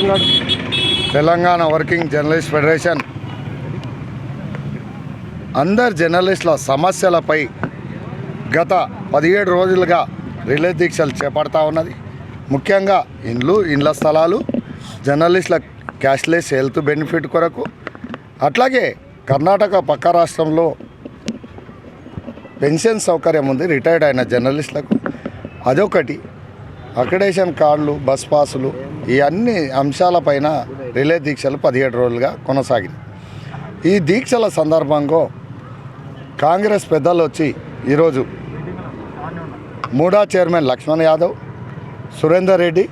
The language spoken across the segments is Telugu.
తెలంగాణ వర్కింగ్ జర్నలిస్ట్ ఫెడరేషన్ అందరు జర్నలిస్టుల సమస్యలపై గత 17 రోజులుగా రిలే దీక్షలు చేపడతా ఉన్నది. ముఖ్యంగా ఇండ్ల స్థలాలు, జర్నలిస్టుల క్యాష్లెస్ హెల్త్ బెనిఫిట్ కొరకు, అట్లాగే కర్ణాటక పక్క రాష్ట్రంలో పెన్షన్ సౌకర్యం ఉంది రిటైర్డ్ అయిన జర్నలిస్టులకు, అదొకటి. అక్రిడేషన్ కార్డులు, బస్ పాసులు, ఈ అన్ని అంశాలపైన రిలే దీక్షలు 17 రోజులుగా కొనసాగింది. ఈ దీక్షల సందర్భంగా కాంగ్రెస్ పెద్దలు వచ్చి ఈరోజు మూడా చైర్మన్ లక్ష్మణ్ యాదవ్, సురేందర్ రెడ్డి,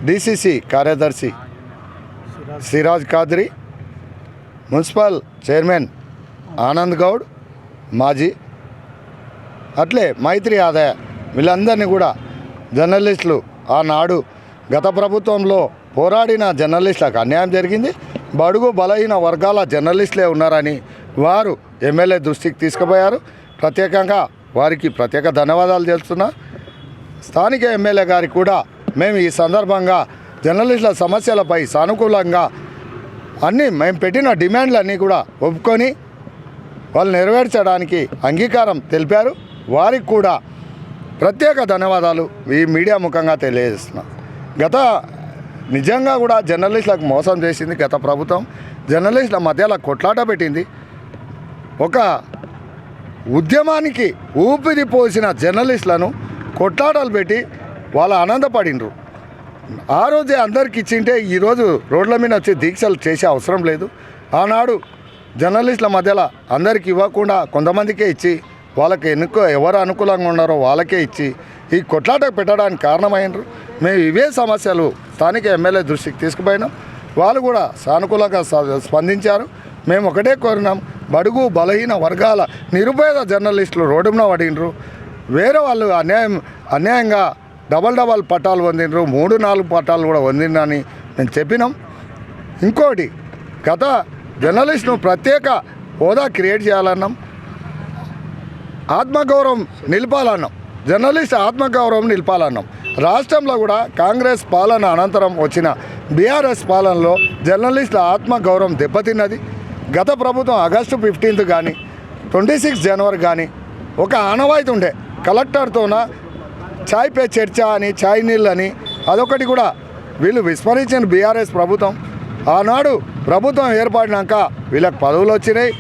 డిసిసి కార్యదర్శి సిరాజ్ ఖాద్రి, మున్సిపల్ చైర్మన్ ఆనంద్ గౌడ్ మాజీ, అట్లే మైత్రి ఆదాయ, వీళ్ళందరినీ కూడా జర్నలిస్టులు ఆనాడు గత ప్రభుత్వంలో పోరాడిన జర్నలిస్టులకు అన్యాయం జరిగింది, బడుగు బలహీన వర్గాల జర్నలిస్టులే ఉన్నారని వారు ఎమ్మెల్యే దృష్టికి తీసుకుపోయారు. ప్రత్యేకంగా వారికి ప్రత్యేక ధన్యవాదాలు తెలుస్తున్నా. స్థానిక ఎమ్మెల్యే గారికి కూడా మేము ఈ సందర్భంగా జర్నలిస్టుల సమస్యలపై సానుకూలంగా మేము పెట్టిన డిమాండ్లన్నీ కూడా ఒప్పుకొని వాళ్ళు నెరవేర్చడానికి అంగీకారం తెలిపారు. వారికి కూడా ప్రత్యేక ధన్యవాదాలు ఈ మీడియా ముఖంగా తెలియజేస్తున్నాం. నిజంగా కూడా జర్నలిస్టులకు మోసం చేసింది గత ప్రభుత్వం. జర్నలిస్టుల మధ్యలో కొట్లాట పెట్టింది. ఒక ఉద్యమానికి ఊపిరి పోసిన జర్నలిస్టులను కొట్లాటలు పెట్టి వాళ్ళు ఆనందపడినరు. ఆ రోజే అందరికి ఇచ్చింటే ఈరోజు రోడ్ల మీద వచ్చి దీక్షలు చేసే అవసరం లేదు. ఆనాడు జర్నలిస్టుల మధ్యలో అందరికి ఇవ్వకుండా కొంతమందికే ఇచ్చి, వాళ్ళకి ఎవరు అనుకూలంగా ఉన్నారో వాళ్ళకే ఇచ్చి ఈ కొట్లాట పెట్టడానికి కారణమైనరు. మేము ఇవే సమస్యలు స్థానిక ఎమ్మెల్యే దృష్టికి తీసుకుపోయినాం. వాళ్ళు కూడా సానుకూలంగా స్పందించారు. మేము ఒకటే కోరినాం, బడుగు బలహీన వర్గాల నిరుపేద జర్నలిస్టులు రోడ్డు మీద పడినరు. వేరే వాళ్ళు అన్యాయంగా డబల్ పట్టాలు పొందినరు, 3-4 పట్టాలు కూడా పొందినని మేము చెప్పినాం. ఇంకోటి, గత జర్నలిస్టును ప్రత్యేక హోదా క్రియేట్ చేయాలన్నాం, ఆత్మగౌరవం నిలపాలన్నాం, జర్నలిస్ట్ ఆత్మగౌరవం నిలపాలన్నాం. రాష్ట్రంలో కూడా కాంగ్రెస్ పాలన అనంతరం వచ్చిన బీఆర్ఎస్ పాలనలో జర్నలిస్టుల ఆత్మగౌరవం దెబ్బతిన్నది. గత ప్రభుత్వం ఆగస్టు 15 కానీ 26 జనవరి కానీ ఒక ఆనవాయితీ ఉండే, కలెక్టర్తోన ఛాయ్ పే చర్చ అని, ఛాయ్ నీళ్ళు అని, అదొకటి కూడా వీళ్ళు విస్మరించిన బీఆర్ఎస్ ప్రభుత్వం. ఆనాడు ప్రభుత్వం ఏర్పడినాక వీళ్ళకి పదవులు వచ్చినాయి,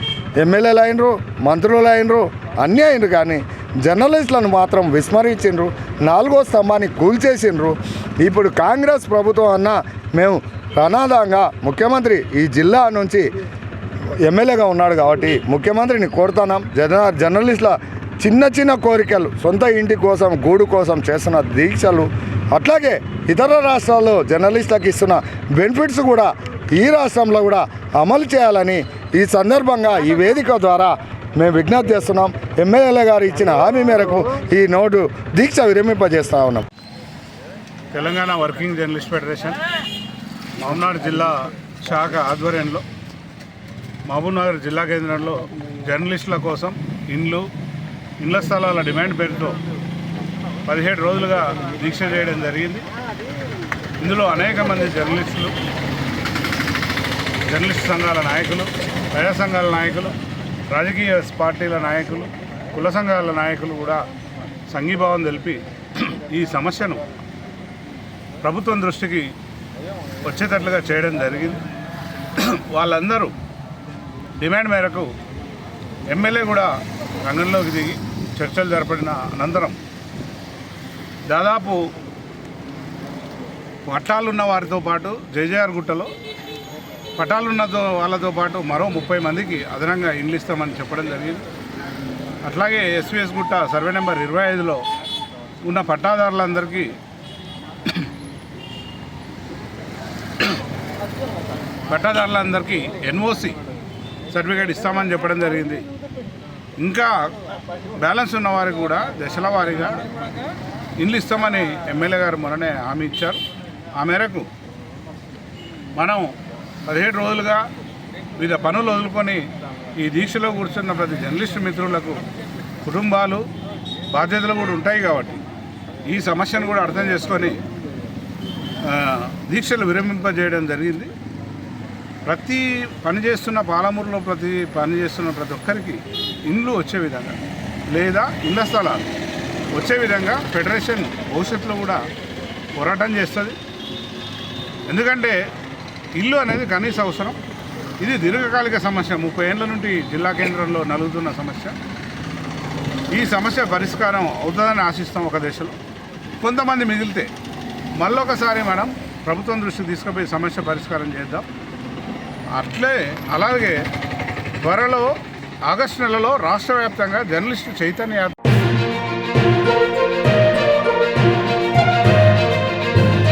ఎమ్మెల్యేలు అయినరు, మంత్రులు అయినరు, అన్నీ అయినరు. కానీ జర్నలిస్టులను మాత్రం విస్మరించిండ్రు, 4వ స్తంభాన్ని కూల్చేసిండ్రు. ఇప్పుడు కాంగ్రెస్ ప్రభుత్వం అన్నా మేము ప్రనాదంగా ముఖ్యమంత్రి ఈ జిల్లా నుంచి ఎమ్మెల్యేగా ఉన్నాడు కాబట్టి ముఖ్యమంత్రిని కోరుతున్నాం. జర్నలిస్టుల చిన్న కోరికలు, సొంత ఇంటి కోసం, గూడు కోసం చేస్తున్న దీక్షలు, అట్లాగే ఇతర రాష్ట్రాల్లో జర్నలిస్టులకు ఇస్తున్న బెనిఫిట్స్ కూడా ఈ రాష్ట్రంలో కూడా అమలు చేయాలని ఈ సందర్భంగా ఈ వేదిక ద్వారా మేము విజ్ఞప్తి చేస్తున్నాం. ఎమ్మెల్యే గారు ఇచ్చిన హామీ మేరకు ఈ నోటు దీక్ష విరమింపజేస్తూ ఉన్నాం. Telangana working journalist federation Mahabubnagar జిల్లా శాఖ ఆధ్వర్యంలో మహబూబ్నగర్ జిల్లా కేంద్రంలో జర్నలిస్టుల కోసం ఇండ్ల స్థలాల డిమాండ్ పేరుతో 17 రోజులుగా దీక్ష చేయడం జరిగింది. ఇందులో అనేక మంది జర్నలిస్ట్ సంఘాల నాయకులు, ప్రజా సంఘాల నాయకులు, రాజకీయ పార్టీల నాయకులు, కుల సంఘాల నాయకులు కూడా సంఘీభావం తెలిపి ఈ సమస్యను ప్రభుత్వం దృష్టికి వచ్చేటట్లుగా చేయడం జరిగింది. వాళ్ళందరూ డిమాండ్ మేరకు ఎమ్మెల్యే కూడా రంగంలోకి దిగి చర్చలు జరపడిన అనంతరం దాదాపు పట్టాలున్న వారితో పాటు జేజేఆర్ గుట్టలో పట్టాలున్న వాళ్ళతో పాటు మరో 30 మందికి అదనంగా ఇండ్లు ఇస్తామని చెప్పడం జరిగింది. అట్లాగే ఎస్వీఎస్ గుట్ట సర్వే నెంబర్ 25లో ఉన్న పట్టాదారులందరికీ ఎన్ఓసి సర్టిఫికేట్ ఇస్తామని చెప్పడం జరిగింది. ఇంకా బ్యాలెన్స్ ఉన్న వారికి కూడా దశల వారీగా ఇండ్లు ఇస్తామని ఎమ్మెల్యే గారు మొన్ననే హామీ ఇచ్చారు. ఆ మేరకు మనం 17 రోజులుగా వివిధ పనులు వదులుకొని ఈ దీక్షలో కూర్చున్న ప్రతి జర్నలిస్టు మిత్రులకు కుటుంబాలు బాధ్యతలు కూడా ఉంటాయి కాబట్టి ఈ సమస్యను కూడా అర్థం చేసుకొని దీక్షలు విరమింపజేయడం జరిగింది. ప్రతి పని చేస్తున్న పాలమూరులో ప్రతి ఒక్కరికి ఇండ్లు వచ్చే విధంగా లేదా ఇళ్ల స్థలాలు వచ్చే విధంగా ఫెడరేషన్ భవిష్యత్తులో కూడా పోరాటం చేస్తుంది. ఎందుకంటే ఇల్లు అనేది కనీస అవసరం. ఇది దీర్ఘకాలిక సమస్య, 30 ఏళ్ల నుండి జిల్లా కేంద్రంలో నలుగుతున్న సమస్య. ఈ సమస్య పరిష్కారం అవుతుందని ఆశిస్తాం. ఒక దశలో కొంతమంది మిగిలితే మళ్ళొకసారి మనం ప్రభుత్వం దృష్టికి తీసుకుపోయి సమస్య పరిష్కారం చేద్దాం. అలాగే త్వరలో ఆగస్టు నెలలో రాష్ట్ర వ్యాప్తంగా జర్నలిస్టు చైతన్య